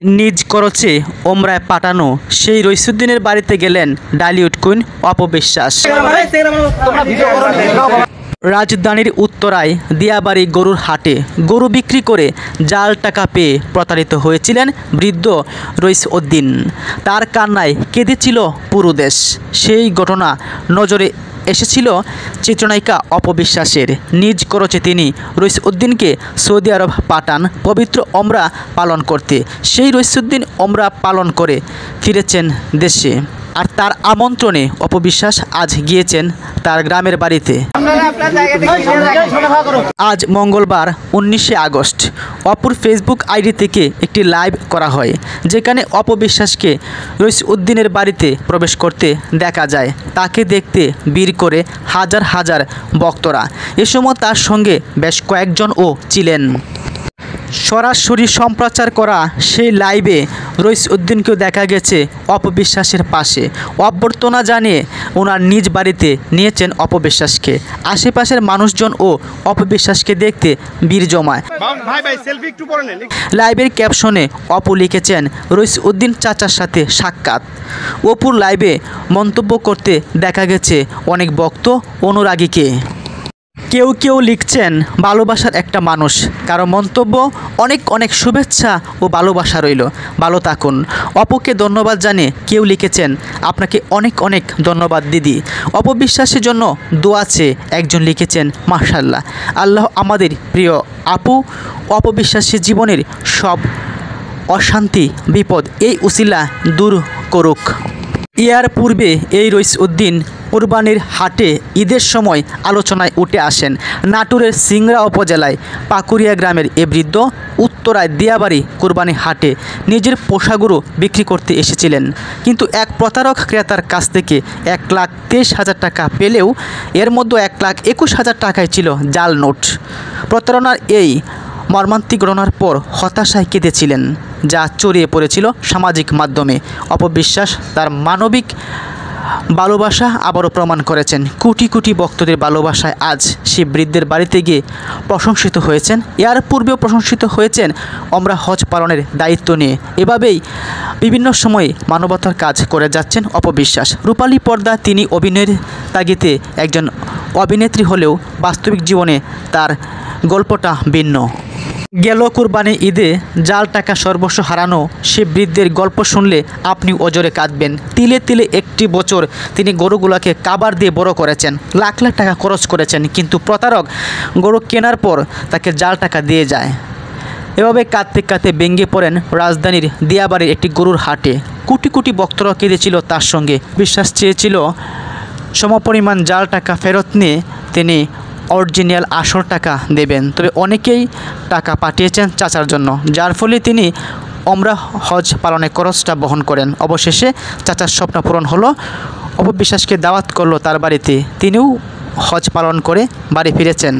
নিজ খরচে ওমরায় পাঠানো সেই রইসুদ্দিনের বাড়িতে গেলেন ডালিউড কুইন অপবিশ্বাস। রাজধানীর উত্তরায় দিয়াবাড়ি গরুর হাটে গরু বিক্রি করে জাল টাকা পেয়ে প্রতারিত হয়েছিলেন বৃদ্ধ রইসউদ্দিন। তার কান্নায় কেঁদেছিল পুরো দেশ। সেই ঘটনা নজরে এসেছিল চিত্রনায়িকা অপবিশ্বাসের। নিজ খরচে তিনি রইসউদ্দিনকে সৌদি আরব পাঠান পবিত্র ওমরা পালন করতে। সেই রইসউদ্দিন ওমরা পালন করে ফিরেছেন দেশে, আর তার আমন্ত্রণে অপবিশ্বাস আজ গিয়েছেন তার গ্রামের বাড়িতে। আজ মঙ্গলবার 19শে আগস্ট অপুর ফেসবুক আইডি থেকে একটি লাইভ করা হয়, যেখানে অপবিশ্বাসকে রইসউদ্দিনের বাড়িতে প্রবেশ করতে দেখা যায়। তাকে দেখতে ভিড় করে হাজার হাজার ভক্তরা। এ সময় তার সঙ্গে বেশ কয়েকজনও ছিলেন। সরাসরি সম্প্রচার করা সেই লাইভে রইসউদ্দিনকেও দেখা গেছে অপবিশ্বাসের পাশে। অভ্যর্থনা জানিয়ে ওনার নিজ বাড়িতে নিয়েছেন অপবিশ্বাসকে। আশেপাশের মানুষজনও অপবিশ্বাসকে দেখতে ভিড় জমায়। লাইভের ক্যাপশনে অপু লিখেছেন, রইসউদ্দিন চাচার সাথে সাক্ষাৎ। অপুর লাইভে মন্তব্য করতে দেখা গেছে অনেক ভক্ত অনুরাগীকে। কেউ কেউ লিখছেন ভালোবাসার একটা মানুষ, কারো মন্তব্য অনেক অনেক শুভেচ্ছা ও ভালোবাসা রইল, ভালো থাকুন। অপুকে ধন্যবাদ জানিয়ে কেউ লিখেছেন, আপনাকে অনেক অনেক ধন্যবাদ দিদি। অপবিশ্বাসের জন্য দোয়া চেয়ে একজন লিখেছেন, মাশাআল্লাহ, আল্লাহ আমাদের প্রিয় আপু অপবিশ্বাসের জীবনের সব অশান্তি বিপদ এই উসিলা দূর করুক। ইয়ার পূর্বে এই রইসউদ্দিন কুরবানির হাটে ঈদের সময় আলোচনায় উঠে আসেন। নাটোরের সিংড়া উপজেলায় পাকুরিয়া গ্রামের এ বৃদ্ধ উত্তরায় দিয়াবাড়ি কুরবানি হাটে নিজের পোষাগুরু বিক্রি করতে এসেছিলেন, কিন্তু এক প্রতারক ক্রেতার কাছ থেকে 1,23,000 টাকা পেলেও এর মধ্যে 1,21,000 টাকায় ছিল জাল নোট। প্রতারণার এই মর্মান্তিক ঘটনার পর হতাশায় কেঁদেছিলেন, যা ছড়িয়ে পড়েছিল সামাজিক মাধ্যমে। অপবিশ্বাস তার মানবিক ভালোবাসা আবারও প্রমাণ করেছেন। কোটি কোটি ভক্তদের ভালোবাসায় আজ সেই বৃদ্ধের বাড়িতে গিয়ে প্রশংসিত হয়েছেন। এর পূর্বেও প্রশংসিত হয়েছেন ওমরা হজ পালনের দায়িত্ব নিয়ে। এভাবেই বিভিন্ন সময়ে মানবতার কাজ করে যাচ্ছেন অপবিশ্বাস। রূপালী পর্দা তিনি অভিনয়ের তাগিদে একজন অভিনেত্রী হলেও বাস্তবিক জীবনে তার গল্পটা ভিন্ন। গেল কুরবানি ঈদে জাল টাকা সর্বস্ব হারানো সে বৃদ্ধের গল্প শুনলে আপনি অজরে কাঁদবেন। তিলে তিলে একটি বছর তিনি গরুগুলোকে কাবার দিয়ে বড় করেছেন, লাখ লাখ টাকা খরচ করেছেন, কিন্তু প্রতারক গরু কেনার পর তাকে জাল টাকা দিয়ে যায়। এভাবে কাঁদতে কাঁদতে ভেঙে পড়েন রাজধানীর দিয়াবাড়ির একটি গরুর হাটে। কোটি কোটি ভক্তরা কেঁদেছিল তার সঙ্গে। বিশ্বাস চেয়েছিল সমপরিমাণ জাল টাকা ফেরত নিয়ে তিনি অরিজিনাল আসল টাকা দেবেন, তবে অনেকেই টাকা পাঠিয়েছেন চাচার জন্য, যার ফলে তিনি ওমরা হজ পালনের খরচটা বহন করেন। অবশেষে চাচার স্বপ্ন পূরণ হলো। অপবিশ্বাসকে দাওয়াত করলো তার বাড়িতে, তিনিও হজ পালন করে বাড়ি ফিরেছেন।